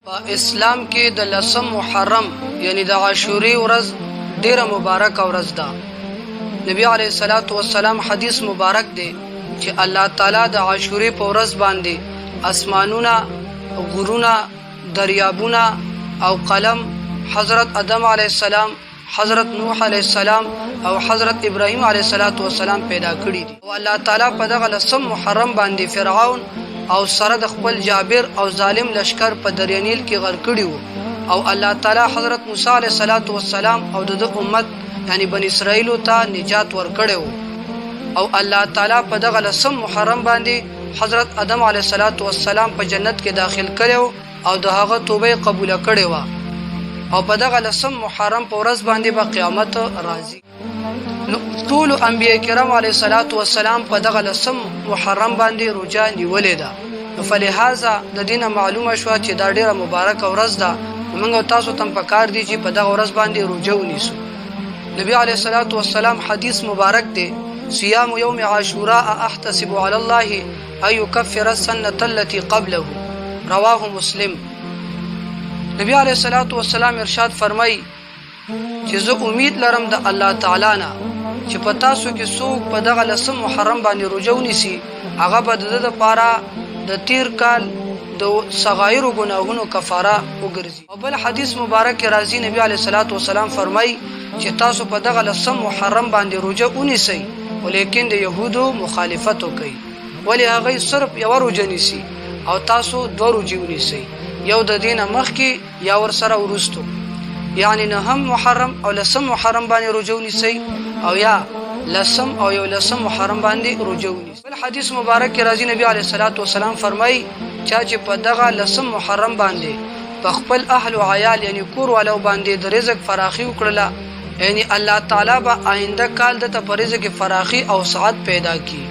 په اسلام کې د لسم محرم یعنی د عاشورې ورځ ډیره مبارک ورځ ده. نبی علیه الصلاۃ والسلام حدیث مبارک دی چې الله تعالی د عاشورې په ورځ باندې اسمانونه، غرونه، دریابونه او قلم حضرت آدم علیه السلام، حضرت نوح علیه السلام او حضرت ابراهیم علیه السلام پیدا کړی دي. او الله تعالی په دغه لسم محرم باندې فرعون او سره د خپل جابر او ظالم لشکر په دریانیل کې غرق کړي وو. او الله تعالی حضرت موسی علیه السلام او د امت یعنی بنی اسرائیل ته نجات ورکړي وو. او الله تعالی په دغه لسم محرم باندې حضرت آدم علیه السلام په جنت کې داخل کړو او د هغه توبه قبول کړي وو. او په دغه لسم محرم په ورځ باندې به قیامت راځي. نو ټول انبیاء کرام علیه السلام په دغه لسم محرم باندې روزه نیولې ده. نو فلهذا د دینه معلومه شو چې دا ډیره مبارک ورځ ده. موږ تاسو ته پکار دي چې په دغه ورځ باندې روزه ونیسو. نبی علیه السلام حدیث مبارک دی: صيام يوم عاشوراء احتسب على الله ان يكفر السنه التي قبله، رواه مسلم. نبی علیہ السلام ارشاد فرمای چې زه امید لرم د الله تعالی نه چې په تاسو کې څوک په دغه لسم محرم باندې روزه ونیسي، هغه به د لپاره د تیر کال د صغائر ګناهونو کفاره وګرځي. او بل حدیث مبارک راځي نبی علیہ السلام فرمای چې تاسو په دغه لسم محرم باندې روزه ونیسئ، ولیکن د يهودو مخالفت وکړي، ولی هغه صرف یو روزه نیسي او تاسو دوه روزې ونیسئ، یو د دینه مخکې یا ور سره ورستو، یعنی نه هم محرم او لسم محرم باندې روزه ونیسئ او یا لسم او یو لسم محرم باندې روزه ونیسئ. بل حدیث مبارک راځي نبی علیه السلام فرمای چې په دغه لسم محرم باندې په خپل اهل او عیال یعنی کور والو باندې د رزق فراخي وکړه، یعنی الله تعالی به آینده کال د ته په رزق فراخي او سعادت پیدا کړي.